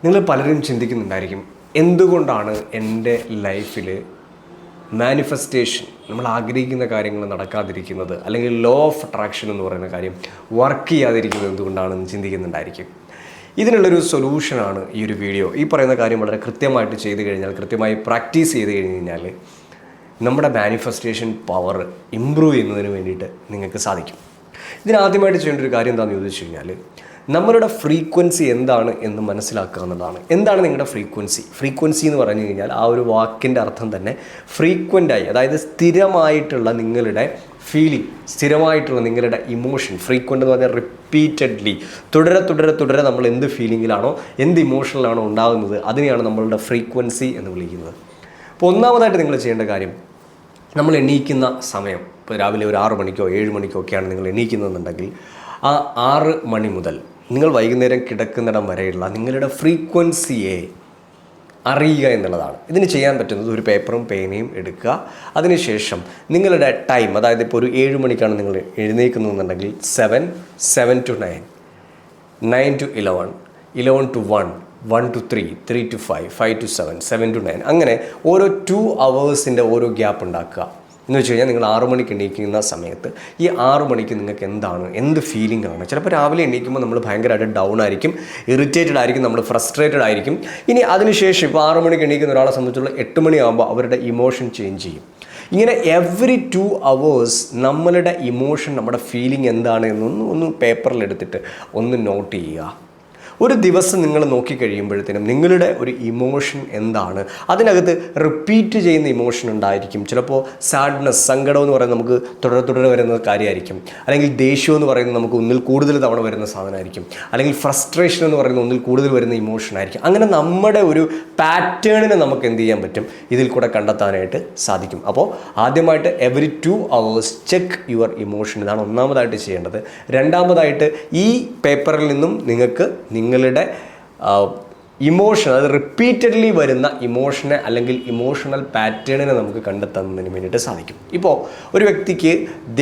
നിങ്ങൾ പലരും ചിന്തിക്കുന്നുണ്ടായിരിക്കും, എന്തുകൊണ്ടാണ് എൻ്റെ ലൈഫിൽ മാനിഫെസ്റ്റേഷൻ, നമ്മൾ ആഗ്രഹിക്കുന്ന കാര്യങ്ങൾ നടക്കാതിരിക്കുന്നത്, അല്ലെങ്കിൽ ലോ ഓഫ് അട്രാക്ഷൻ എന്ന് പറയുന്ന കാര്യം വർക്ക് ചെയ്യാതിരിക്കുന്നത് എന്തുകൊണ്ടാണെന്ന് ചിന്തിക്കുന്നുണ്ടായിരിക്കും. ഇതിനുള്ളൊരു സൊല്യൂഷനാണ് ഈ ഒരു വീഡിയോ. ഈ പറയുന്ന കാര്യം വളരെ കൃത്യമായിട്ട് ചെയ്ത് കഴിഞ്ഞാൽ, കൃത്യമായി പ്രാക്ടീസ് ചെയ്ത് കഴിഞ്ഞാൽ നമ്മുടെ മാനിഫെസ്റ്റേഷൻ പവർ ഇമ്പ്രൂവ് ചെയ്യുന്നതിന് വേണ്ടിയിട്ട് നിങ്ങൾക്ക് സാധിക്കും. ഇതിനാദ്യമായിട്ട് ചെയ്യേണ്ട ഒരു കാര്യം എന്താണെന്ന് ചോദിച്ചു കഴിഞ്ഞാൽ, നമ്മളുടെ ഫ്രീക്വൻസി എന്താണ് എന്ന് മനസ്സിലാക്കുക എന്നുള്ളതാണ്. എന്താണ് നിങ്ങളുടെ ഫ്രീക്വൻസി എന്ന് പറഞ്ഞു കഴിഞ്ഞാൽ ആ ഒരു വാക്കിൻ്റെ അർത്ഥം തന്നെ ഫ്രീക്വൻ്റായി, അതായത് സ്ഥിരമായിട്ടുള്ള നിങ്ങളുടെ ഫീലിംഗ്, സ്ഥിരമായിട്ടുള്ള നിങ്ങളുടെ ഇമോഷൻ. ഫ്രീക്വൻ്റ് എന്ന് പറഞ്ഞാൽ റിപ്പീറ്റഡ്ലി തുടരെ നമ്മൾ എന്ത് ഫീലിങ്ങിലാണോ, എന്ത് ഇമോഷനിലാണോ ഉണ്ടാകുന്നത്, അതിനെയാണ് നമ്മളുടെ ഫ്രീക്വൻസി എന്ന് വിളിക്കുന്നത്. അപ്പോൾ ഒന്നാമതായിട്ട് നിങ്ങൾ ചെയ്യേണ്ട കാര്യം, നമ്മൾ എണീക്കുന്ന സമയം, ഇപ്പോൾ രാവിലെ ഒരു 6 മണിക്കോ 7 മണിക്കോ ഒക്കെയാണ് നിങ്ങൾ എണീക്കുന്നതെന്നുണ്ടെങ്കിൽ, ആ 6 മണി മുതൽ നിങ്ങൾ വൈകുന്നേരം കിടക്കുന്നിടം വരെയുള്ള നിങ്ങളുടെ ഫ്രീക്വൻസിയെ അറിയുക എന്നുള്ളതാണ്. ഇതിന് ചെയ്യാൻ പറ്റുന്നത് ഒരു പേപ്പറും പേനയും എടുക്കുക. അതിനുശേഷം നിങ്ങളുടെ ടൈം, അതായത് ഇപ്പോൾ ഒരു 7 മണിക്കാണ് നിങ്ങൾ എഴുന്നേക്കുന്നതെന്നുണ്ടെങ്കിൽ 7 to 9, 9 to 11, 11 to 1, 1 to 3, 3 to 5, 5 to 7, 7 to 9, അങ്ങനെ ഓരോ 2 hours ഓരോ ഗ്യാപ്പ് ഉണ്ടാക്കുക. എന്ന് വെച്ച് കഴിഞ്ഞാൽ നിങ്ങൾ 6 മണിക്ക് എണീക്കുന്ന സമയത്ത് ഈ 6 മണിക്ക് നിങ്ങൾക്ക് എന്ത് ഫീലിംഗ് ആണ്. ചിലപ്പോൾ രാവിലെ എണീക്കുമ്പോൾ നമ്മൾ ഭയങ്കരമായിട്ട് ഡൗൺ ആയിരിക്കും, ഇറിറ്റേറ്റഡ് ആയിരിക്കും, നമ്മൾ ഫ്രസ്ട്രേറ്റഡ് ആയിരിക്കും. ഇനി അതിനുശേഷം ഇപ്പോൾ 6 മണിക്ക് എണീക്കുന്ന ഒരാളെ സംബന്ധിച്ചുള്ള 8 മണിയാകുമ്പോൾ അവരുടെ ഇമോഷൻ ചേഞ്ച് ചെയ്യും. ഇങ്ങനെ എവറി 2 hours നമ്മളുടെ ഇമോഷൻ, നമ്മുടെ ഫീലിംഗ് എന്താണ് എന്നൊന്ന് പേപ്പറിലെടുത്തിട്ട് ഒന്ന് നോട്ട് ചെയ്യുക. ഒരു ദിവസം നിങ്ങൾ നോക്കിക്കഴിയുമ്പോഴത്തേനും നിങ്ങളുടെ ഒരു ഇമോഷൻ എന്താണ്, അതിനകത്ത് റിപ്പീറ്റ് ചെയ്യുന്ന ഇമോഷൻ ഉണ്ടായിരിക്കും. ചിലപ്പോൾ സാഡ്നെസ്, സങ്കടം എന്ന് പറയുന്നത് നമുക്ക് തുടരെ വരുന്ന കാര്യമായിരിക്കും. അല്ലെങ്കിൽ ദേഷ്യം എന്ന് പറയുന്നത് നമുക്ക് ഒന്നിൽ കൂടുതൽ തവണ വരുന്ന സാധനമായിരിക്കും. അല്ലെങ്കിൽ ഫ്രസ്ട്രേഷൻ എന്ന് പറയുന്നത് ഒന്നിൽ കൂടുതൽ വരുന്ന ഇമോഷൻ ആയിരിക്കും. അങ്ങനെ നമ്മുടെ ഒരു പാറ്റേണിനെ നമുക്ക് എന്ത് ചെയ്യാൻ പറ്റും, ഇതിൽ കൂടെ കണ്ടെത്താനായിട്ട് സാധിക്കും. അപ്പോൾ ആദ്യമായിട്ട് every 2 hours check your emotion. ഇതാണ് ഒന്നാമതായിട്ട് ചെയ്യേണ്ടത്. രണ്ടാമതായിട്ട് ഈ പേപ്പറിൽ നിന്നും നിങ്ങൾക്ക് നിങ്ങളുടെ ഇമോഷൻ, അത് റിപ്പീറ്റഡ്ലി വരുന്ന ഇമോഷനെ അല്ലെങ്കിൽ ഇമോഷണൽ പാറ്റേണിനെ നമുക്ക് കണ്ടെത്തുന്നതിന് വേണ്ടിയിട്ട് സാധിക്കും. ഇപ്പോൾ ഒരു വ്യക്തിക്ക്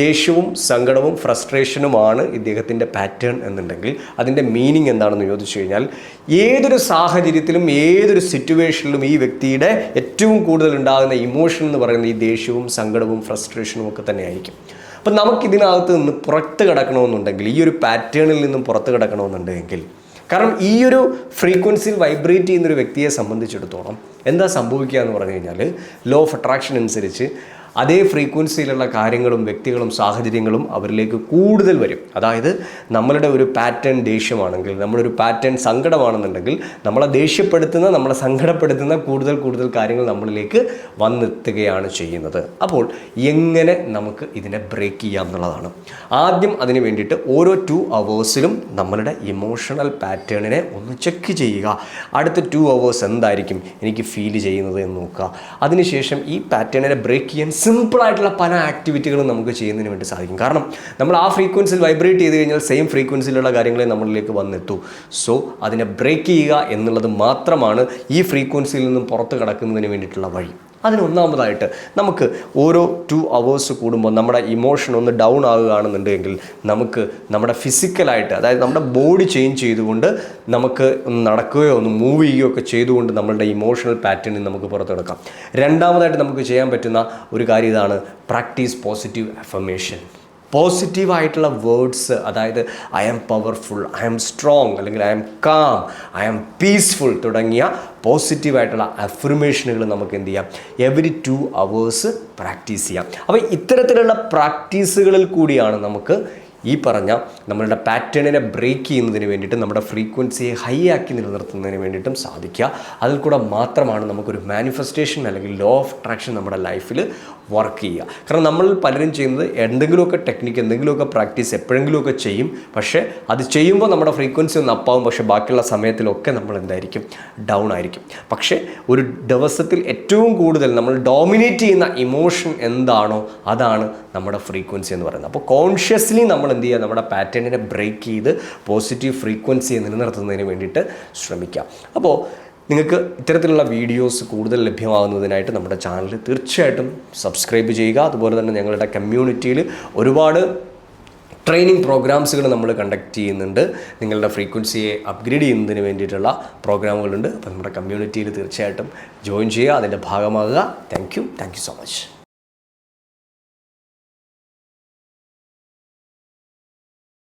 ദേഷ്യവും സങ്കടവും ഫ്രസ്ട്രേഷനുമാണ് ഇദ്ദേഹത്തിൻ്റെ പാറ്റേൺ എന്നുണ്ടെങ്കിൽ അതിൻ്റെ മീനിങ് എന്താണെന്ന് ചോദിച്ചു കഴിഞ്ഞാൽ, ഏതൊരു സാഹചര്യത്തിലും ഏതൊരു സിറ്റുവേഷനിലും ഈ വ്യക്തിയുടെ ഏറ്റവും കൂടുതൽ ഉണ്ടാകുന്ന ഇമോഷൻ എന്ന് പറയുന്നത് ഈ ദേഷ്യവും സങ്കടവും ഫ്രസ്ട്രേഷനും ഒക്കെ തന്നെയായിരിക്കും. അപ്പം നമുക്കിതിനകത്ത് നിന്ന് പുറത്ത് കിടക്കണമെന്നുണ്ടെങ്കിൽ, ഈ ഒരു പാറ്റേണിൽ നിന്നും പുറത്ത് കിടക്കണമെന്നുണ്ടെങ്കിൽ, കാരണം ഈ ഒരു ഫ്രീക്വൻസിയിൽ വൈബ്രേറ്റ് ചെയ്യുന്നൊരു വ്യക്തിയെ സംബന്ധിച്ചിടത്തോളം എന്താ സംഭവിക്കുക എന്ന് പറഞ്ഞു കഴിഞ്ഞാൽ, ലോ ഓഫ് അട്രാക്ഷൻ അനുസരിച്ച് അതേ ഫ്രീക്വൻസിയിലുള്ള കാര്യങ്ങളും വ്യക്തികളും സാഹചര്യങ്ങളും അവരിലേക്ക് കൂടുതൽ വരും. അതായത് നമ്മളുടെ ഒരു പാറ്റേൺ ദേഷ്യമാണെങ്കിൽ, നമ്മളൊരു പാറ്റേൺ സങ്കടമാണെന്നുണ്ടെങ്കിൽ, നമ്മളെ ദേഷ്യപ്പെടുത്തുന്ന, നമ്മളെ സങ്കടപ്പെടുത്തുന്ന കൂടുതൽ കാര്യങ്ങൾ നമ്മളിലേക്ക് വന്നെത്തുകയാണ് ചെയ്യുന്നത്. അപ്പോൾ എങ്ങനെ നമുക്ക് ഇതിനെ ബ്രേക്ക് ചെയ്യാം എന്നുള്ളതാണ്. ആദ്യം അതിന് വേണ്ടിയിട്ട് ഓരോ 2 hours നമ്മളുടെ ഇമോഷണൽ പാറ്റേണിനെ ഒന്ന് ചെക്ക് ചെയ്യുക. അടുത്ത 2 hours എന്തായിരിക്കും എനിക്ക് ഫീൽ ചെയ്യുന്നത് എന്ന് നോക്കുക. അതിനുശേഷം ഈ പാറ്റേണിനെ ബ്രേക്ക് ചെയ്യാൻ സിമ്പിളായിട്ടുള്ള പല ആക്ടിവിറ്റികളും നമുക്ക് ചെയ്യുന്നതിന് വേണ്ടി സാധിക്കും. കാരണം നമ്മൾ ആ ഫ്രീക്വൻസിയിൽ വൈബ്രേറ്റ് ചെയ്ത് കഴിഞ്ഞാൽ സെയിം ഫ്രീക്വൻസിയിലുള്ള കാര്യങ്ങളെ നമ്മളിലേക്ക് വന്നെത്തൂ. സോ അതിനെ ബ്രേക്ക് ചെയ്യുക എന്നുള്ളത് മാത്രമാണ് ഈ ഫ്രീക്വൻസിയിൽ നിന്നും പുറത്ത് കടക്കുന്നതിന് വേണ്ടിയിട്ടുള്ള വഴി. അതിനൊന്നാമതായിട്ട് നമുക്ക് ഓരോ 2 hours കൂടുമ്പോൾ നമ്മുടെ ഇമോഷൻ ഒന്ന് ഡൗൺ ആകുകയാണെന്നുണ്ടെങ്കിൽ നമുക്ക് നമ്മുടെ ഫിസിക്കലായിട്ട്, അതായത് നമ്മുടെ ബോഡി ചേഞ്ച് ചെയ്തുകൊണ്ട് നമുക്ക് നടക്കുകയോ ഒന്ന് മൂവ് ചെയ്യുകയോ ഒക്കെ ചെയ്തുകൊണ്ട് നമ്മളുടെ ഇമോഷണൽ പാറ്റേണിൽ നമുക്ക് പുറത്ത് കിടക്കാം. രണ്ടാമതായിട്ട് നമുക്ക് ചെയ്യാൻ പറ്റുന്ന ഒരു കാര്യം ഇതാണ്, പ്രാക്ടീസ് പോസിറ്റീവ് അഫർമേഷൻ. പോസിറ്റീവായിട്ടുള്ള വേർഡ്സ്, അതായത് I am powerful, I am strong, അല്ലെങ്കിൽ I am calm, I am peaceful തുടങ്ങിയ പോസിറ്റീവായിട്ടുള്ള അഫർമേഷനുകൾ നമുക്ക് എന്ത് ചെയ്യാം, എവറി 2 hours പ്രാക്ടീസ് ചെയ്യാം. അപ്പോൾ ഇത്തരത്തിലുള്ള പ്രാക്ടീസുകളിൽ കൂടിയാണ് നമുക്ക് ഈ പറഞ്ഞ നമ്മളുടെ പാറ്റേണിനെ ബ്രേക്ക് ചെയ്യുന്നതിന് വേണ്ടിയിട്ട്, നമ്മുടെ ഫ്രീക്വൻസിയെ ഹൈ ആക്കി നിലനിർത്തുന്നതിന് വേണ്ടിയിട്ടും സാധിക്കുക. അതിൽ കൂടെ മാത്രമാണ് നമുക്കൊരു മാനിഫെസ്റ്റേഷൻ അല്ലെങ്കിൽ ലോ ഓഫ് അട്രാക്ഷൻ നമ്മുടെ ലൈഫിൽ വർക്ക് ചെയ്യുക. കാരണം നമ്മൾ പലരും ചെയ്യുന്നത് എന്തെങ്കിലുമൊക്കെ ടെക്നിക്ക്, എന്തെങ്കിലുമൊക്കെ പ്രാക്ടീസ് എപ്പോഴെങ്കിലുമൊക്കെ ചെയ്യും. പക്ഷേ അത് ചെയ്യുമ്പോൾ നമ്മുടെ ഫ്രീക്വൻസി ഒന്ന് അപ്പാവും, പക്ഷേ ബാക്കിയുള്ള സമയത്തിലൊക്കെ നമ്മൾ എന്തായിരിക്കും, ഡൗൺ ആയിരിക്കും. പക്ഷേ ഒരു ദിവസത്തിൽ ഏറ്റവും കൂടുതൽ നമ്മൾ ഡോമിനേറ്റ് ചെയ്യുന്ന ഇമോഷൻ എന്താണോ അതാണ് നമ്മുടെ ഫ്രീക്വൻസി എന്ന് പറയുന്നത്. അപ്പോൾ കോൺഷ്യസ്ലി നമ്മൾ എന്ത് ചെയ്യുക, നമ്മുടെ പാറ്റേണിനെ ബ്രേക്ക് ചെയ്ത് പോസിറ്റീവ് ഫ്രീക്വൻസിയെ നിലനിർത്തുന്നതിന് വേണ്ടിയിട്ട് ശ്രമിക്കാം. അപ്പോൾ നിങ്ങൾക്ക് ഇത്തരത്തിലുള്ള വീഡിയോസ് കൂടുതൽ ലഭ്യമാകുന്നതിനായിട്ട് നമ്മുടെ ചാനൽ തീർച്ചയായിട്ടും സബ്സ്ക്രൈബ് ചെയ്യുക. അതുപോലെ തന്നെ ഞങ്ങളുടെ കമ്മ്യൂണിറ്റിയിൽ ഒരുപാട് ട്രെയിനിങ് പ്രോഗ്രാംസുകൾ നമ്മൾ കണ്ടക്ട് ചെയ്യുന്നുണ്ട്. നിങ്ങളുടെ ഫ്രീക്വൻസിയെ അപ്ഗ്രേഡ് ചെയ്യുന്നതിന് വേണ്ടിയിട്ടുള്ള പ്രോഗ്രാമുകളുണ്ട്. അപ്പോൾ നമ്മുടെ കമ്മ്യൂണിറ്റിയിൽ തീർച്ചയായിട്ടും ജോയിൻ ചെയ്യുക, അതിൻ്റെ ഭാഗമാകുക. Thank you so much.